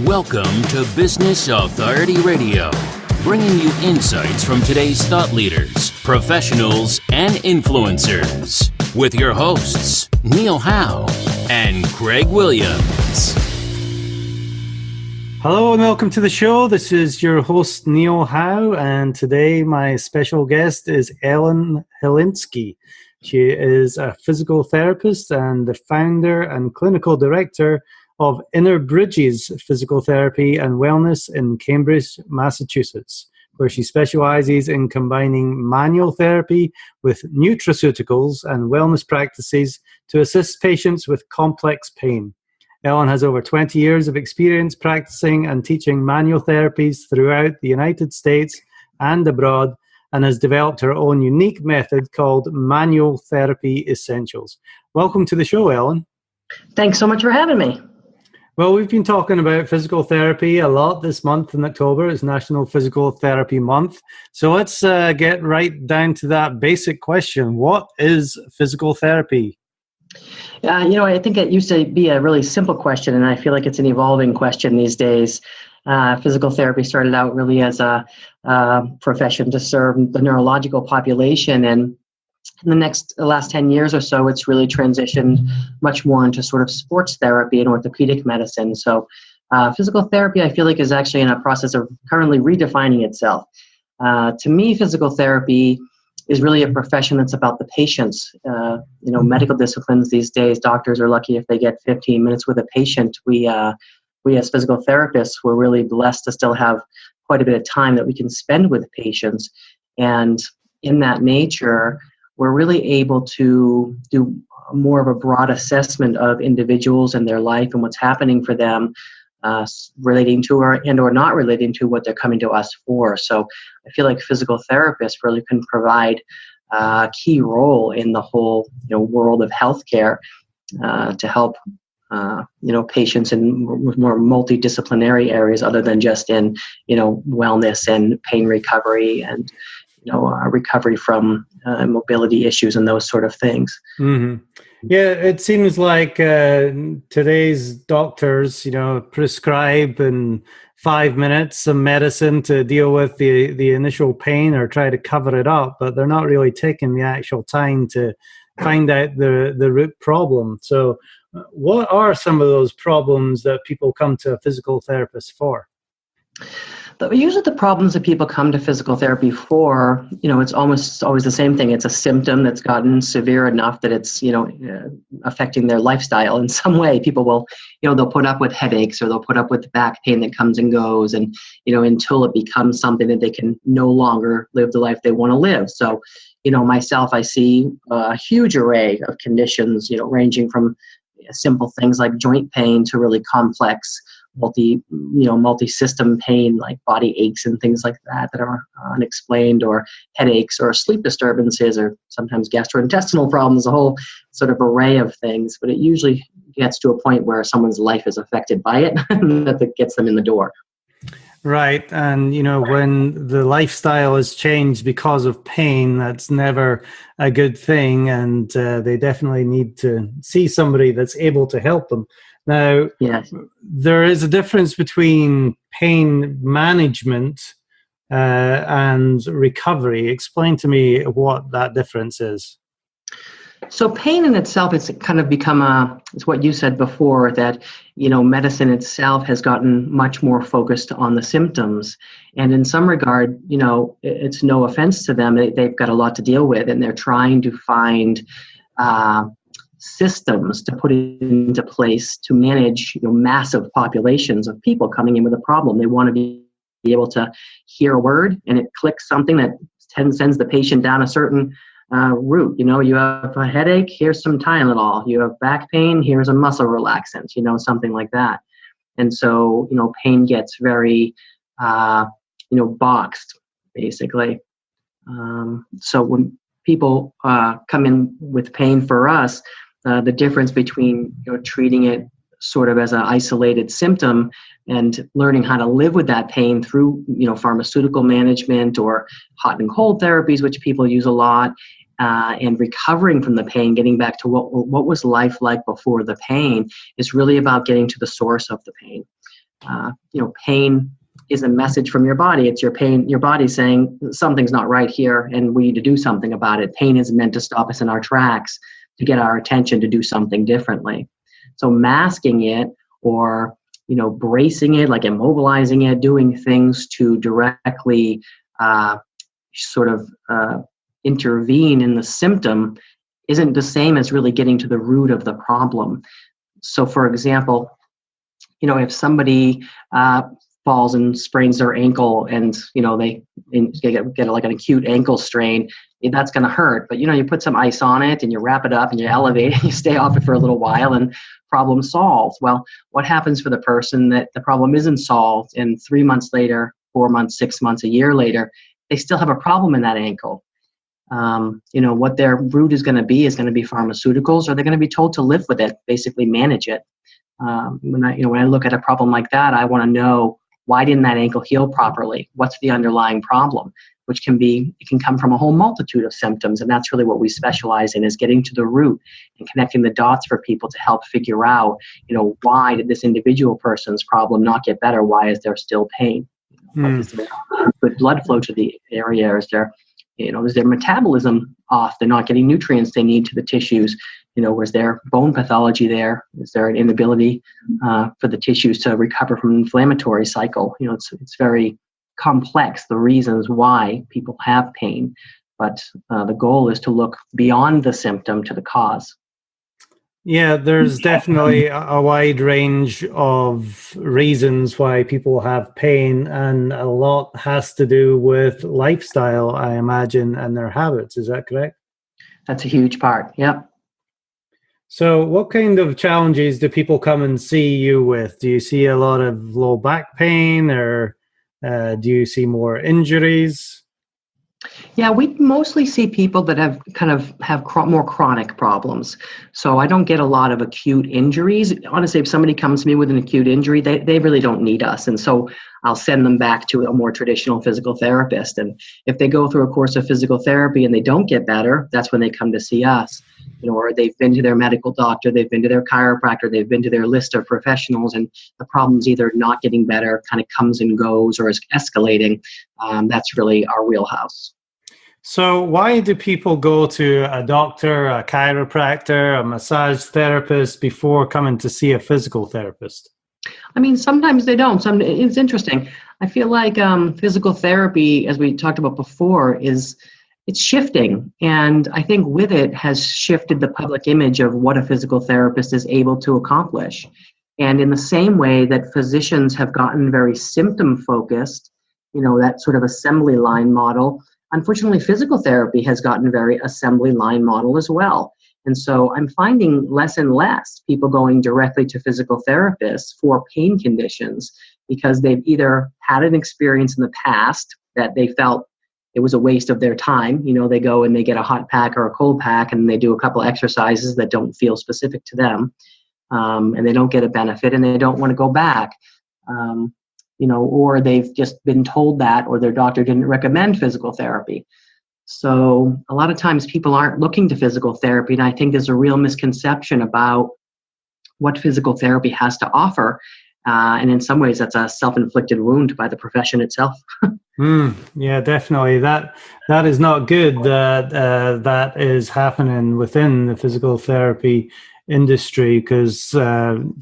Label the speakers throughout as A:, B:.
A: Welcome to Business Authority Radio, bringing you insights from today's thought leaders, professionals, and influencers. With your hosts, Neil Howe and Craig Williams.
B: Hello and welcome to the show. This is your host, Neil Howe, and today my special guest is Ellen Helinski. She is a physical therapist and the founder and clinical director of Inner Bridges Physical Therapy and Wellness in Cambridge, Massachusetts, where she specializes in combining manual therapy with nutraceuticals and wellness practices to assist patients with complex pain. Ellen has over 20 years of experience practicing and teaching manual therapies throughout the United States and abroad, and has developed her own unique method called Manual Therapy Essentials. Welcome to the show, Ellen.
C: Thanks so much for having me.
B: Well, we've been talking about physical therapy a lot this month in October. It's National Physical Therapy Month. So let's get right down to that basic question. What is physical therapy?
C: I think it used to be a really simple question, and I feel like it's an evolving question these days. Physical therapy started out really as a profession to serve the neurological population, and in the last 10 years or so, it's really transitioned much more into sort of sports therapy and orthopedic medicine. So physical therapy, I feel like, is actually in a process of currently redefining itself. To me, physical therapy is really a profession that's about the patients. Medical disciplines these days, doctors are lucky if they get 15 minutes with a patient. We as physical therapists, we're really blessed to still have quite a bit of time that we can spend with patients. And in that nature, we're really able to do more of a broad assessment of individuals and their life and what's happening for them, relating to or not relating to what they're coming to us for. So I feel like physical therapists really can provide a key role in the whole world of healthcare to help patients in more multidisciplinary areas other than just in wellness and pain recovery and recovery from mobility issues and those sort of things.
B: Mm-hmm. Yeah, it seems like today's doctors, prescribe in 5 minutes some medicine to deal with the initial pain or try to cover it up, but they're not really taking the actual time to find out the root problem. So what are some of those problems that people come to a physical therapist for?
C: Usually the problems that people come to physical therapy for, it's almost always the same thing. It's a symptom that's gotten severe enough that it's, affecting their lifestyle in some way. People will, they'll put up with headaches or they'll put up with back pain that comes and goes. And, until it becomes something that they can no longer live the life they want to live. So, myself, I see a huge array of conditions, ranging from simple things like joint pain to really complex multi-system pain like body aches and things like that are unexplained, or headaches or sleep disturbances, or sometimes gastrointestinal problems, a whole sort of array of things. But it usually gets to a point where someone's life is affected by it that gets them in the door.
B: Right. And, when the lifestyle is changed because of pain, that's never a good thing. And they definitely need to see somebody that's able to help them. Now, yes, there is a difference between pain management and recovery. Explain to me what that difference is.
C: So pain in itself, it's kind of become it's what you said before, that, medicine itself has gotten much more focused on the symptoms. And in some regard, it's no offense to them. They've got a lot to deal with, and they're trying to find systems to put into place to manage massive populations of people coming in with a problem. They want to be able to hear a word and it clicks something that sends the patient down a certain route. You have a headache, here's some Tylenol. You have back pain, here's a muscle relaxant, something like that. And so, pain gets very, boxed, basically. So when people come in with pain for us, the difference between treating it sort of as an isolated symptom and learning how to live with that pain through pharmaceutical management or hot and cold therapies, which people use a lot, and recovering from the pain, getting back to what was life like before the pain, is really about getting to the source of the pain. Pain is a message from your body. It's your body saying something's not right here and we need to do something about it. Pain is meant to stop us in our tracks, to get our attention to do something differently. So masking it or, bracing it, like immobilizing it, doing things to directly intervene in the symptom isn't the same as really getting to the root of the problem. So for example, if somebody falls and sprains their ankle and, they get like an acute ankle strain, that's going to hurt. But, you put some ice on it and you wrap it up and you elevate it, you stay off it for a little while and problem solved. Well, what happens for the person that the problem isn't solved and 3 months later, 4 months, 6 months, a year later, they still have a problem in that ankle? What their route is going to be pharmaceuticals, or they're going to be told to live with it, basically manage it. When I look at a problem like that, I want to know, why didn't that ankle heal properly? What's the underlying problem? Which it can come from a whole multitude of symptoms. And that's really what we specialize in, is getting to the root and connecting the dots for people to help figure out, why did this individual person's problem not get better? Why is there still pain? Is there good blood flow to the area? Is their metabolism off? They're not getting nutrients they need to the tissues. Was there bone pathology there? Is there an inability for the tissues to recover from an inflammatory cycle? It's very complex, the reasons why people have pain. But the goal is to look beyond the symptom to the cause.
B: Yeah, there's definitely a wide range of reasons why people have pain, and a lot has to do with lifestyle, I imagine, and their habits. Is that correct?
C: That's a huge part. Yep.
B: So what kind of challenges do people come and see you with? Do you see a lot of low back pain, or do you see more injuries?
C: Yeah, we mostly see people that have more chronic problems. So I don't get a lot of acute injuries. Honestly, if somebody comes to me with an acute injury, they really don't need us. And so I'll send them back to a more traditional physical therapist. And if they go through a course of physical therapy and they don't get better, that's when they come to see us. Or they've been to their medical doctor, they've been to their chiropractor, they've been to their list of professionals, and the problem's either not getting better, kind of comes and goes, or is escalating. That's really our wheelhouse.
B: So why do people go to a doctor, a chiropractor, a massage therapist before coming to see a physical therapist?
C: I mean, sometimes they don't. It's interesting. I feel like physical therapy, as we talked about before, it's shifting. And I think with it has shifted the public image of what a physical therapist is able to accomplish. And in the same way that physicians have gotten very symptom focused, that sort of assembly line model, unfortunately, physical therapy has gotten very assembly line model as well. And so I'm finding less and less people going directly to physical therapists for pain conditions, because they've either had an experience in the past that they felt it was a waste of their time. They go and they get a hot pack or a cold pack and they do a couple exercises that don't feel specific to them, and they don't get a benefit and they don't want to go back. Or they've just been told that, or their doctor didn't recommend physical therapy. So a lot of times people aren't looking to physical therapy, and I think there's a real misconception about what physical therapy has to offer. And in some ways, that's a self-inflicted wound by the profession itself.
B: Yeah, definitely. That is not good. That is happening within the physical therapy industry, because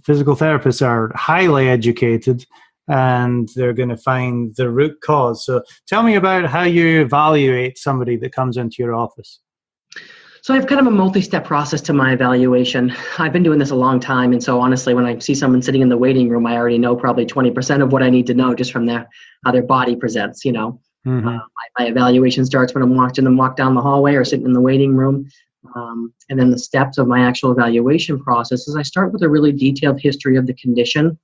B: physical therapists are highly educated and they're going to find the root cause. So tell me about how you evaluate somebody that comes into your office.
C: So I have kind of a multi-step process to my evaluation. I've been doing this a long time. And so honestly, when I see someone sitting in the waiting room, I already know probably 20% of what I need to know just from how their body presents, My evaluation starts when I'm watching them walk down the hallway or sitting in the waiting room. And then the steps of my actual evaluation process is I start with a really detailed history of the condition.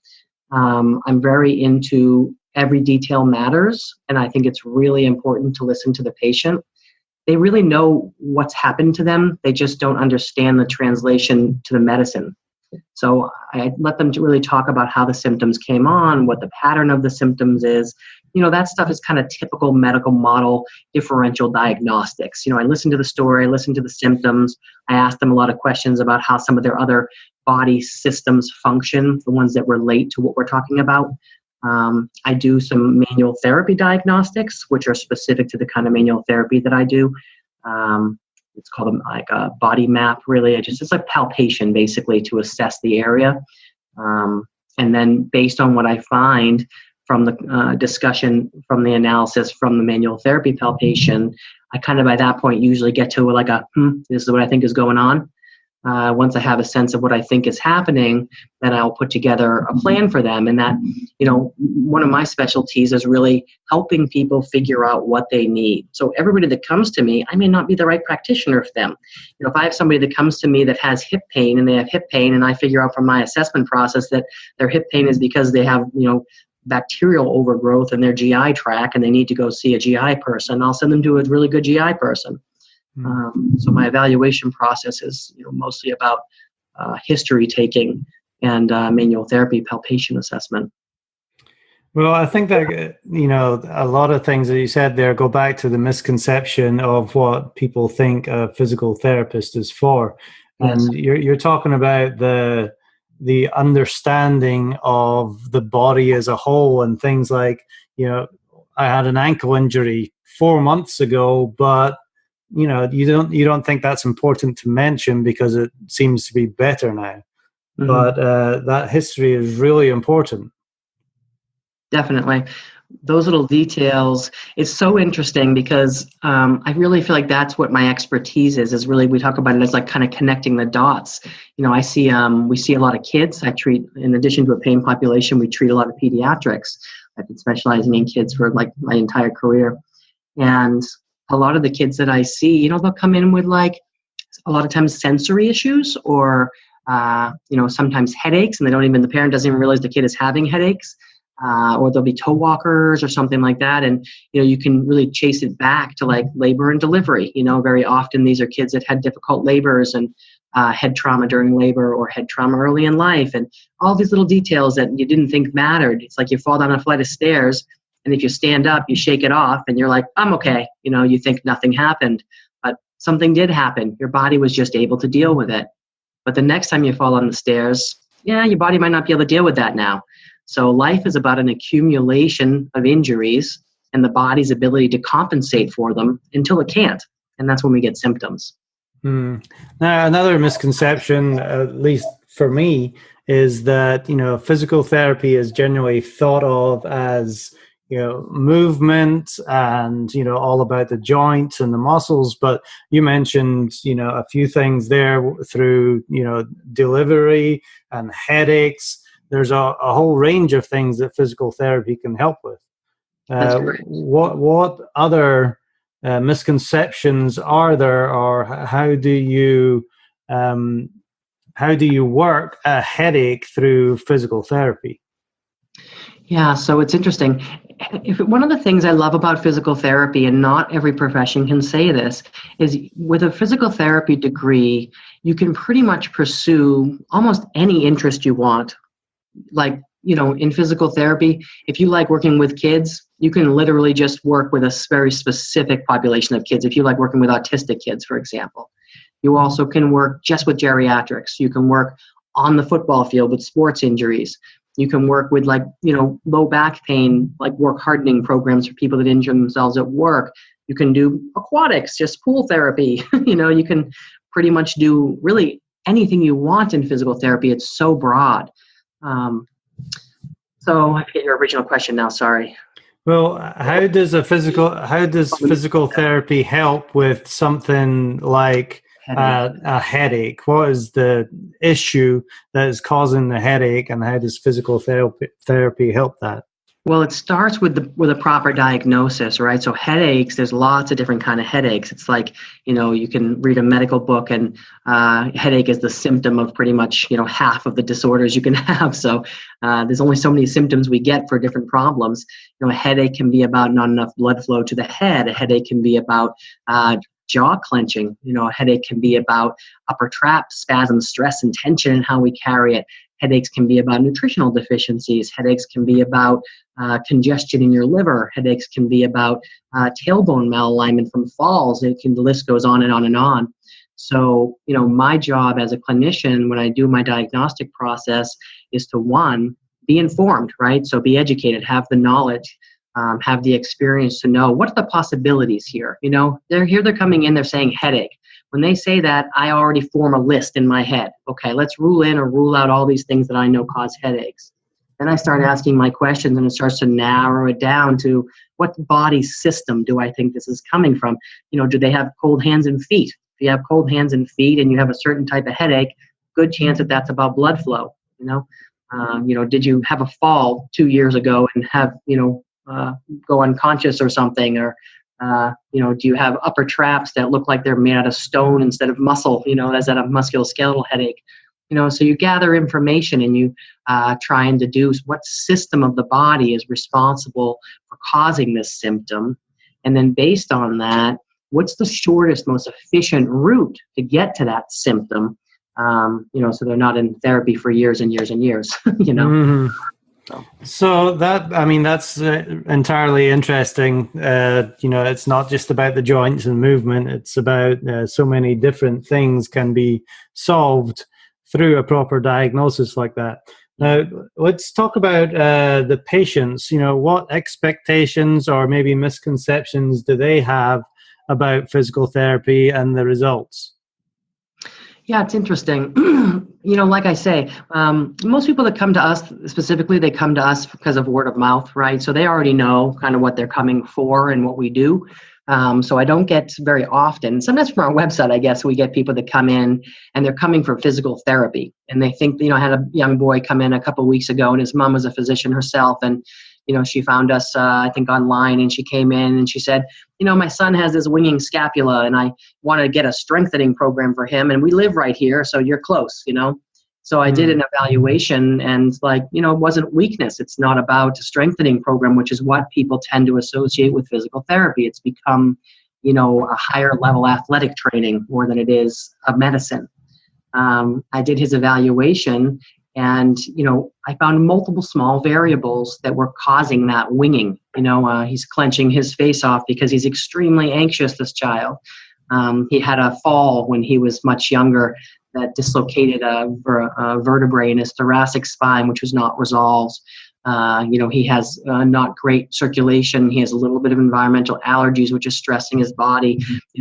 C: I'm very into every detail matters. And I think it's really important to listen to the patient. They really know what's happened to them. They just don't understand the translation to the medicine. So I let them to really talk about how the symptoms came on, what the pattern of the symptoms is. That stuff is kind of typical medical model differential diagnostics. I listen to the story, I listen to the symptoms. I ask them a lot of questions about how some of their other body systems function, the ones that relate to what we're talking about. I do some manual therapy diagnostics, which are specific to the kind of manual therapy that I do. It's called like a body map, really. It's like palpation, basically, to assess the area. And then based on what I find from the discussion, from the analysis, from the manual therapy palpation, I kind of by that point usually get to like this is what I think is going on. Once I have a sense of what I think is happening, then I'll put together a plan for them. And that, one of my specialties is really helping people figure out what they need. So everybody that comes to me, I may not be the right practitioner for them. If I have somebody that comes to me that has hip pain and they have hip pain, and I figure out from my assessment process that their hip pain is because they have, bacterial overgrowth in their GI tract and they need to go see a GI person, I'll send them to a really good GI person. So my evaluation process is mostly about history taking and manual therapy palpation assessment.
B: Well, I think that, a lot of things that you said there go back to the misconception of what people think a physical therapist is for.
C: Yes.
B: And you're talking about the understanding of the body as a whole and things like, I had an ankle injury 4 months ago, but you don't think that's important to mention because it seems to be better now. Mm-hmm. But that history is really important.
C: Definitely. Those little details, it's so interesting because I really feel like that's what my expertise is really, we talk about it as like kind of connecting the dots. I see, we see a lot of kids. I treat, in addition to a pain population, we treat a lot of pediatrics. I've been specializing in kids for like my entire career. And a lot of the kids that I see, they'll come in with like a lot of times sensory issues or, sometimes headaches, and the parent doesn't even realize the kid is having headaches. Or there'll be toe walkers or something like that. And, you can really chase it back to like labor and delivery. Very often these are kids that had difficult labors and head trauma during labor or head trauma early in life. And all these little details that you didn't think mattered. It's like you fall down a flight of stairs and if you stand up, you shake it off and you're like, I'm okay. You think nothing happened, but something did happen. Your body was just able to deal with it. But the next time you fall on the stairs, your body might not be able to deal with that now. So life is about an accumulation of injuries and the body's ability to compensate for them until it can't. And that's when we get symptoms.
B: Now, another misconception, at least for me, is that, physical therapy is generally thought of as, movement and, all about the joints and the muscles. But you mentioned, a few things there through, delivery and headaches. There's a whole range of things that physical therapy can help with. What other misconceptions are there, or how do you work a headache through physical therapy?
C: Yeah, so it's interesting. One of the things I love about physical therapy, and not every profession can say this, is with a physical therapy degree, you can pretty much pursue almost any interest you want. Like, in physical therapy, if you like working with kids, you can literally just work with a very specific population of kids. If you like working with autistic kids, for example, you also can work just with geriatrics. You can work on the football field with sports injuries. You can work with low back pain, like work hardening programs for people that injure themselves at work. You can do aquatics, just pool therapy. You can pretty much do really anything you want in physical therapy. It's so broad. So I forget your original question now. Sorry.
B: Well, how does physical therapy help with something like a headache? What is the issue that is causing the headache, and how does physical therapy help that?
C: Well, it starts with a proper diagnosis, right? So headaches, there's lots of different kind of headaches. It's like, you can read a medical book and headache is the symptom of pretty much, half of the disorders you can have. So there's only so many symptoms we get for different problems. A headache can be about not enough blood flow to the head. A headache can be about jaw clenching. A headache can be about upper trap, spasm, stress, and tension, and how we carry it. Headaches can be about nutritional deficiencies. Headaches can be about congestion in your liver. Headaches can be about tailbone malalignment from falls. The list goes on and on and on. So, my job as a clinician when I do my diagnostic process is to, one, be informed, right? So be educated, have the knowledge, have the experience to know what are the possibilities here. They're coming in, they're saying headache. When they say that, I already form a list in my head. Okay, let's rule in or rule out all these things that I know cause headaches. Then I start asking my questions, and it starts to narrow it down to what body system do I think this is coming from? Do they have cold hands and feet? If you have cold hands and feet and you have a certain type of headache, good chance that that's about blood flow. Did you have a fall 2 years ago and have, go unconscious or something? Or, do you have upper traps that look like they're made out of stone instead of muscle? Is that a musculoskeletal headache? So you gather information and you trying to do what system of the body is responsible for causing this symptom. And then based on that, what's the shortest, most efficient route to get to that symptom? So they're not in therapy for years and years and years,
B: Mm-hmm. So that's entirely interesting. It's not just about the joints and movement. It's about so many different things can be solved through a proper diagnosis like that. Now, let's talk about the patients. What expectations or maybe misconceptions do they have about physical therapy and the results?
C: Yeah, it's interesting. Like I say, most people that come to us specifically, they come to us because of word of mouth, right? So they already know kind of what they're coming for and what we do. So I don't get very often, sometimes from our website, I guess, we get people that come in and they're coming for physical therapy. And they think, I had a young boy come in a couple of weeks ago and his mom was a physician herself. And, she found us, I think, online, and she came in and she said, my son has this winging scapula and I want to get a strengthening program for him. And we live right here, so you're close, So I did an evaluation and it wasn't weakness. It's not about a strengthening program, which is what people tend to associate with physical therapy. It's become, a higher level athletic training more than it is a medicine. I did his evaluation and, I found multiple small variables that were causing that winging. He's clenching his face off because he's extremely anxious, this child. He had a fall when he was much younger that dislocated a vertebrae in his thoracic spine, which was not resolved. He has not great circulation. He has a little bit of environmental allergies, which is stressing his body.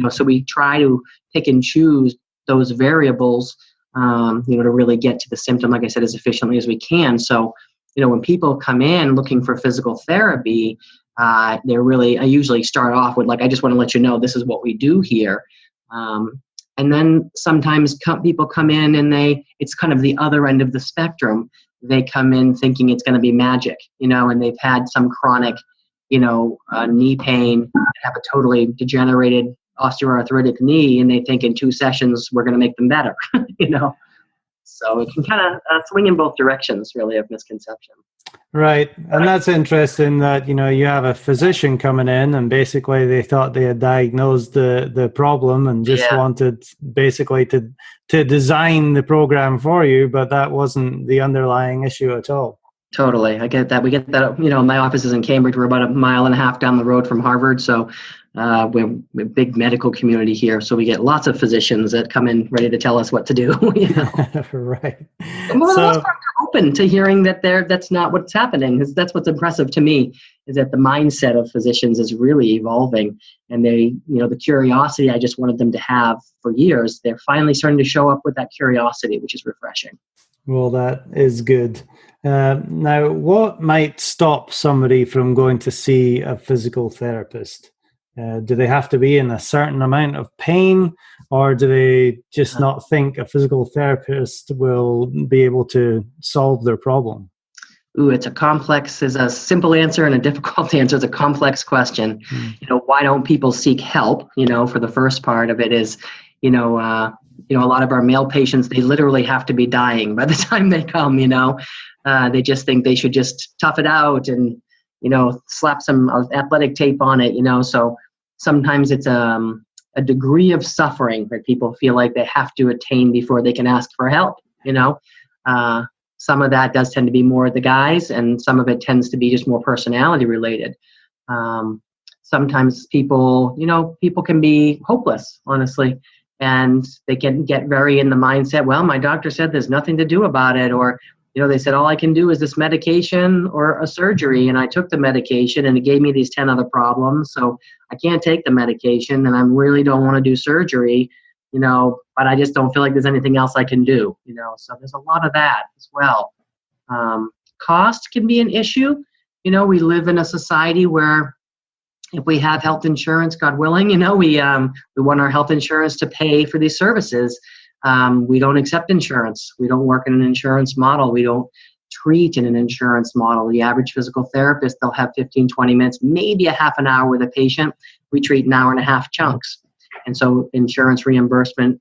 C: So we try to pick and choose those variables, to really get to the symptom, like I said, as efficiently as we can. So, when people come in looking for physical therapy, I usually start off with I just want to let you know this is what we do here. And then sometimes people come in and it's kind of the other end of the spectrum. They come in thinking it's going to be magic, and they've had some chronic, knee pain, have a totally degenerated osteoarthritic knee, and they think in 2 sessions we're going to make them better, So it can kind of swing in both directions, really, of misconception.
B: Right. And that's interesting that, you have a physician coming in and basically they thought they had diagnosed the problem and just wanted basically to design the program for you, but that wasn't the underlying issue at all.
C: Totally. I get that. We get that, my office is in Cambridge. We're about 1.5 miles down the road from Harvard. So we're a big medical community here. So we get lots of physicians that come in ready to tell us what to do.
B: Right.
C: And most part, they're open to hearing that that's not what's happening. That's what's impressive to me, is that the mindset of physicians is really evolving. And they, the curiosity I just wanted them to have for years, they're finally starting to show up with that curiosity, which is refreshing.
B: Well, that is good. Now, what might stop somebody from going to see a physical therapist? Do they have to be in a certain amount of pain, or do they just not think a physical therapist will be able to solve their problem?
C: It's a simple answer and a difficult answer. It's a complex question. Why don't people seek help? For the first part of it is, a lot of our male patients, they literally have to be dying by the time they come, they just think they should just tough it out and, slap some athletic tape on it, so sometimes it's a degree of suffering that people feel like they have to attain before they can ask for help. Some of that does tend to be more the guys, and some of it tends to be just more personality related. Sometimes people can be hopeless, honestly, and they can get very in the mindset, well, my doctor said there's nothing to do about it, or they said all I can do is this medication or a surgery, and I took the medication and it gave me these 10 other problems, so I can't take the medication, and I really don't want to do surgery, but I just don't feel like there's anything else I can do, so there's a lot of that as well. Cost can be an issue. We live in a society where if we have health insurance, God willing, we want our health insurance to pay for these services. We don't accept insurance. We don't work in an insurance model. We don't treat in an insurance model. The average physical therapist, they'll have 15, 20 minutes, maybe a half an hour with a patient. We treat an hour and a half chunks. And so insurance reimbursement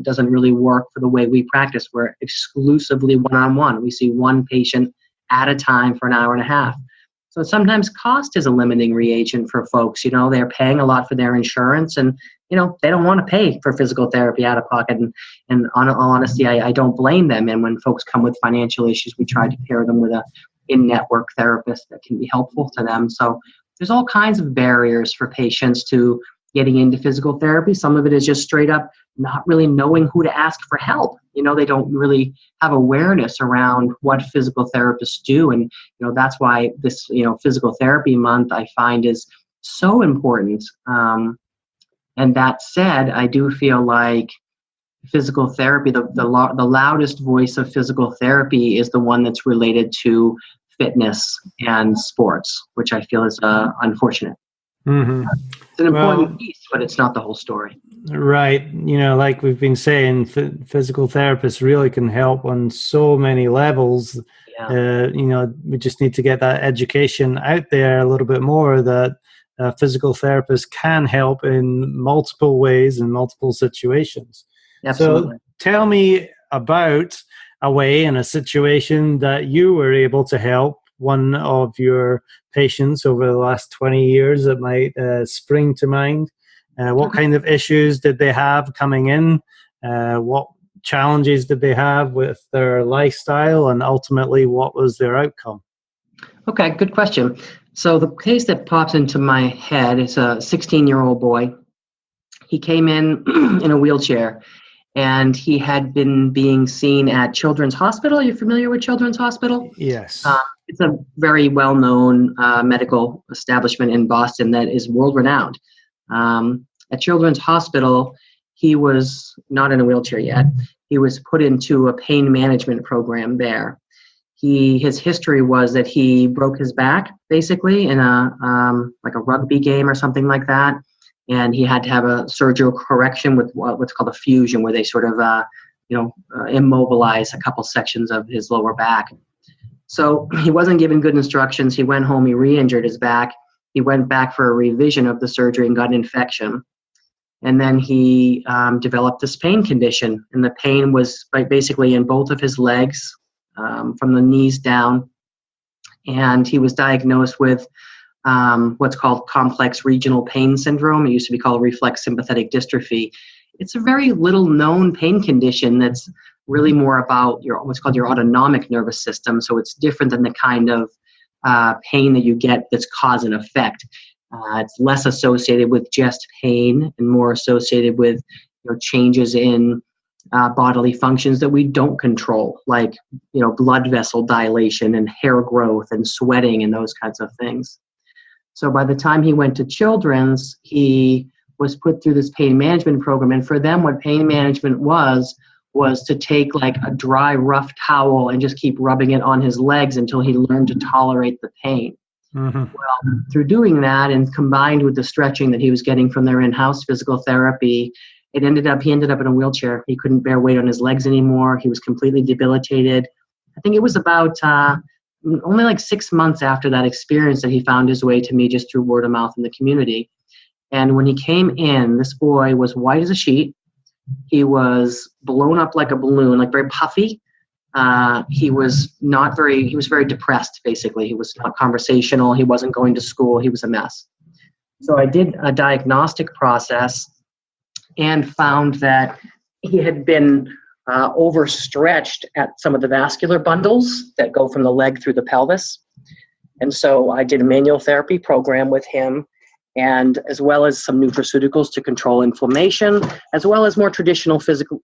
C: doesn't really work for the way we practice. We're exclusively one-on-one. We see one patient at a time for an hour and a half. So sometimes cost is a limiting reagent for folks. They're paying a lot for their insurance, and they don't want to pay for physical therapy out of pocket. And on all honesty, I don't blame them. And when folks come with financial issues, we try to pair them with a in-network therapist that can be helpful to them. So there's all kinds of barriers for patients to getting into physical therapy. Some of it is just straight up not really knowing who to ask for help. They don't really have awareness around what physical therapists do. And, that's why this, physical therapy month I find is so important. And that said, I do feel like physical therapy, the loudest voice of physical therapy is the one that's related to fitness and sports, which I feel is unfortunate.
B: Mm-hmm.
C: It's an important piece, but it's not the whole story.
B: Right. Like we've been saying, physical therapists really can help on so many levels. Yeah. We just need to get that education out there a little bit more that physical therapists can help in multiple ways in multiple situations.
C: Absolutely.
B: So tell me about a way in a situation that you were able to help one of your patients over the last 20 years that might spring to mind. What kind of issues did they have coming in? What challenges did they have with their lifestyle? And ultimately, what was their outcome?
C: Okay, good question. So the case that pops into my head is a 16-year-old boy. He came in a wheelchair, and he had been being seen at Children's Hospital. Are you familiar with Children's Hospital?
B: Yes.
C: It's a very well-known medical establishment in Boston that is world-renowned. At Children's Hospital, he was not in a wheelchair yet. He was put into a pain management program there. His history was that he broke his back, basically, in a rugby game or something like that. And he had to have a surgical correction with what's called a fusion, where they sort of, immobilize a couple sections of his lower back. So he wasn't given good instructions. He went home, he re-injured his back. He went back for a revision of the surgery and got an infection. And then he developed this pain condition. And the pain was basically in both of his legs, from the knees down. And he was diagnosed with what's called complex regional pain syndrome. It used to be called reflex sympathetic dystrophy. It's a very little known pain condition that's really more about what's called your autonomic nervous system. So it's different than the kind of pain that you get that's cause and effect. It's less associated with just pain and more associated with changes in bodily functions that we don't control, like blood vessel dilation and hair growth and sweating and those kinds of things. So by the time he went to Children's, he was put through this pain management program. And for them, what pain management was to take like a dry, rough towel and just keep rubbing it on his legs until he learned to tolerate the pain. Mm-hmm. Well, through doing that and combined with the stretching that he was getting from their in-house physical therapy, he ended up in a wheelchair. He couldn't bear weight on his legs anymore. He was completely debilitated. I think it was about only like 6 months after that experience that he found his way to me just through word of mouth in the community. And when he came in, this boy was white as a sheet. He was blown up like a balloon, like very puffy. He was very depressed, basically. He was not conversational. He wasn't going to school. He was a mess. So I did a diagnostic process and found that he had been overstretched at some of the vascular bundles that go from the leg through the pelvis. And so I did a manual therapy program with him, and as well as some nutraceuticals to control inflammation, as well as more traditional physical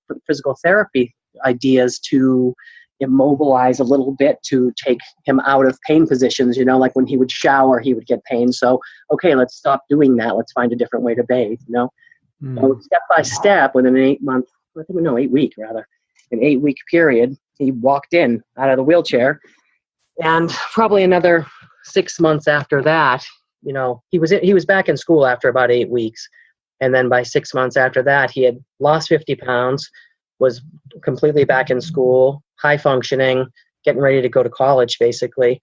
C: therapy ideas to immobilize a little bit, to take him out of pain positions. You know, like when he would shower, he would get pain. So, okay, let's stop doing that. Let's find a different way to bathe, you know. So step by step, within an 8-week period, he walked in out of the wheelchair. And probably another 6 months after that, you know, he was back in school after about 8 weeks. And then by 6 months after that, he had lost 50 pounds, was completely back in school, high functioning, getting ready to go to college, basically.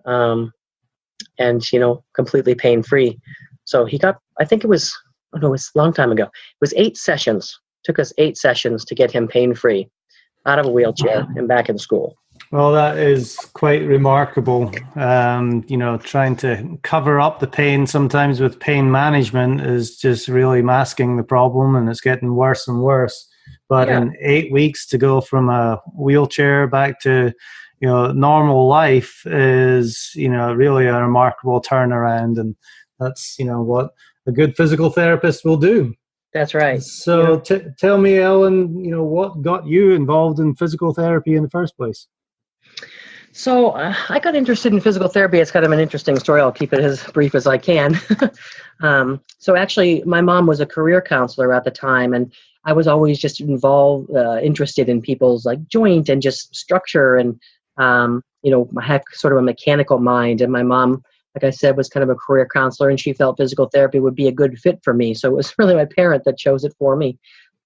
C: And, you know, completely pain-free. So he got, I think it was a long time ago. It was 8 sessions. Took us 8 sessions to get him pain-free, out of a wheelchair and back in school.
B: Well, that is quite remarkable. You know, trying to cover up the pain sometimes with pain management is just really masking the problem, and it's getting worse and worse. But in 8 weeks to go from a wheelchair back to, you know, normal life is, you know, really a remarkable turnaround. And that's, you know, what a good physical therapist will do.
C: That's right.
B: So tell me, Ellen, you know, what got you involved in physical therapy in the first place?
C: So I got interested in physical therapy. It's kind of an interesting story. I'll keep it as brief as I can. So actually, my mom was a career counselor at the time, and I was always just interested in people's like joint and just structure, and you know, I had sort of a mechanical mind. And my mom, like I said, was kind of a career counselor, and she felt physical therapy would be a good fit for me. So it was really my parent that chose it for me.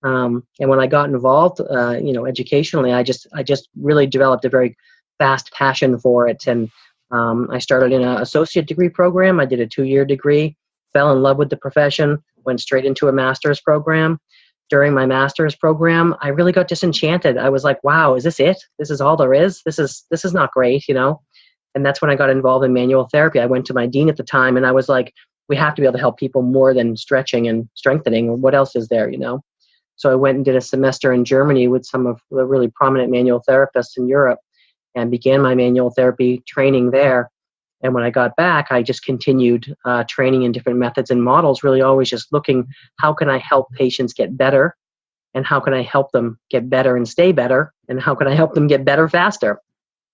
C: And when I got involved, you know, educationally, I just really developed a very fast passion for it. And I started in an associate degree program. I did a 2-year degree, fell in love with the profession, went straight into a master's program. During my master's program, I really got disenchanted. I was like, wow, is this it? This is all there is? This is not great, you know? And that's when I got involved in manual therapy. I went to my dean at the time, and I was like, we have to be able to help people more than stretching and strengthening. What else is there, you know? So I went and did a semester in Germany with some of the really prominent manual therapists in Europe, and began my manual therapy training there. And when I got back, I just continued training in different methods and models, really always just looking, how can I help patients get better? And how can I help them get better and stay better? And how can I help them get better faster?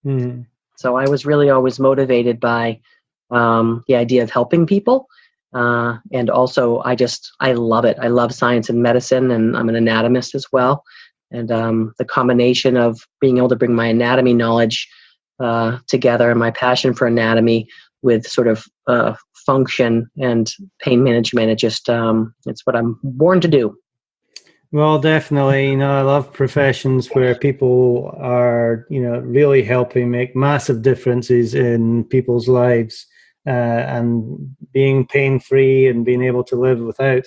B: Mm.
C: So I was really always motivated by the idea of helping people. And also, I love it. I love science and medicine, and I'm an anatomist as well. And the combination of being able to bring my anatomy knowledge together, and my passion for anatomy, with sort of function and pain management, it's what I'm born to do.
B: Well, definitely. You know, I love professions where people are, you know, really helping make massive differences in people's lives, and being pain-free and being able to live without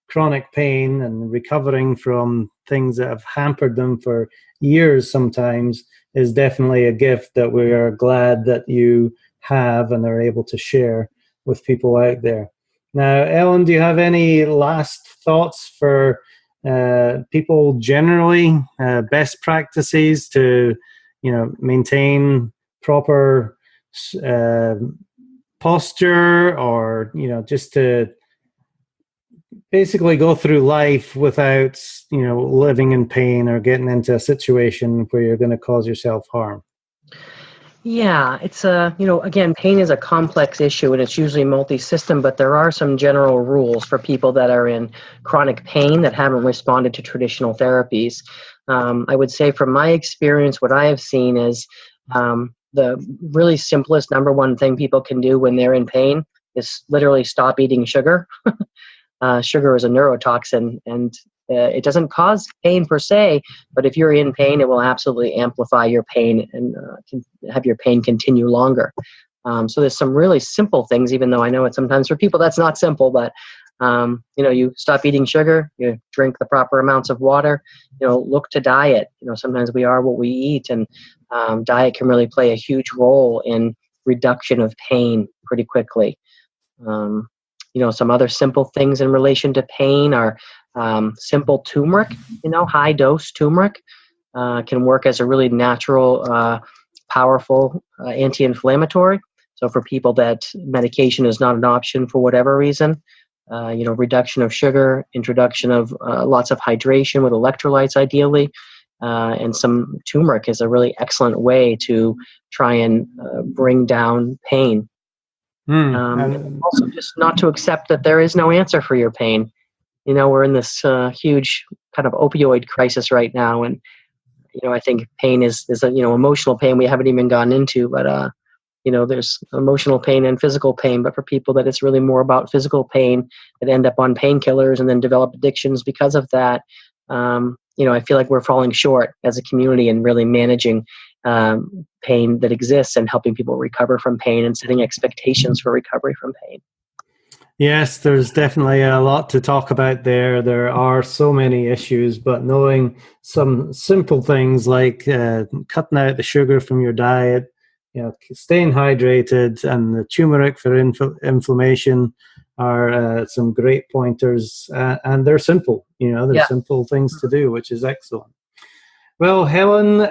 B: chronic pain and recovering from things that have hampered them for years sometimes is definitely a gift that we are glad that you have and are able to share with people out there. Now, Ellen, do you have any last thoughts for people generally, best practices to, you know, maintain proper posture, or, you know, just to basically go through life without, you know, living in pain or getting into a situation where you're going to cause yourself harm?
C: Yeah, it's you know, again, pain is a complex issue, and it's usually multi-system, but there are some general rules for people that are in chronic pain that haven't responded to traditional therapies. I would say from my experience, what I have seen is the really simplest number one thing people can do when they're in pain is literally stop eating sugar. Sugar is a neurotoxin, and it doesn't cause pain per se, but if you're in pain, it will absolutely amplify your pain and can have your pain continue longer. So there's some really simple things, even though I know it sometimes for people that's not simple, but you know, you stop eating sugar, you drink the proper amounts of water, you know, look to diet. You know, sometimes we are what we eat, and diet can really play a huge role in reduction of pain pretty quickly. You know, some other simple things in relation to pain are simple turmeric, high dose turmeric can work as a really natural, powerful anti-inflammatory. So for people that medication is not an option for whatever reason, reduction of sugar, introduction of lots of hydration with electrolytes ideally, and some turmeric is a really excellent way to try and bring down pain. And also just not to accept that there is no answer for your pain. We're in this huge kind of opioid crisis right now, and I think pain is emotional pain we haven't even gone into, but there's emotional pain and physical pain. But for people that it's really more about physical pain that end up on painkillers and then develop addictions because of that, I feel like we're falling short as a community in really managing pain that exists and helping people recover from pain and setting expectations for recovery from pain.
B: Yes, there's definitely a lot to talk about there. There are so many issues, but knowing some simple things like cutting out the sugar from your diet, staying hydrated, and the turmeric for inflammation are some great pointers, and they're simple. They're simple things to do, which is excellent. Well, Ellen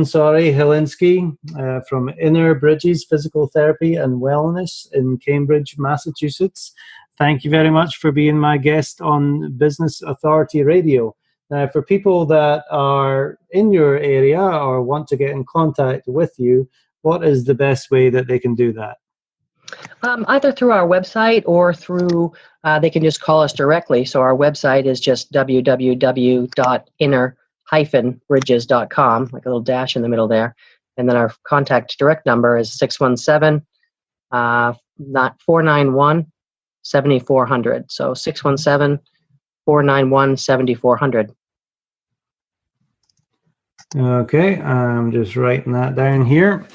B: Helinski from Inner Bridges Physical Therapy and Wellness in Cambridge, Massachusetts. Thank you very much for being my guest on Business Authority Radio. Now, for people that are in your area or want to get in contact with you, what is the best way that they can do that?
C: Either through our website or through, they can just call us directly. So our website is just www.inner-bridges.com, like a little dash in the middle there. And then our contact direct number is 617-491-7400. So 617-491-7400.
B: Okay, I'm just writing that down here.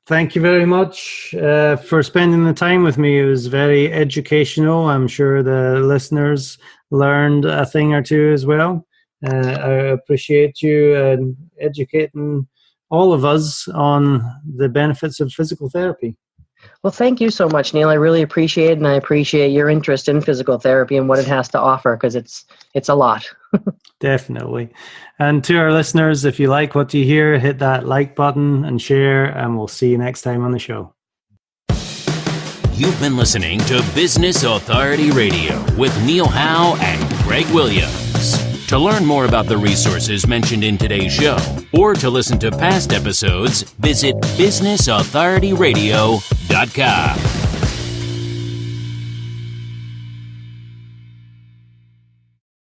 B: Thank you very much for spending the time with me. It was very educational. I'm sure the listeners learned a thing or two as well. I appreciate you educating all of us on the benefits of physical therapy.
C: Well, thank you so much, Neil. I really appreciate it, and I appreciate your interest in physical therapy and what it has to offer, because it's a lot.
B: Definitely. And to our listeners, if you like what you hear, hit that like button and share, and we'll see you next time on the show.
A: You've been listening to Business Authority Radio with Neil Howe and Greg Williams. To learn more about the resources mentioned in today's show, or to listen to past episodes, visit businessauthorityradio.com.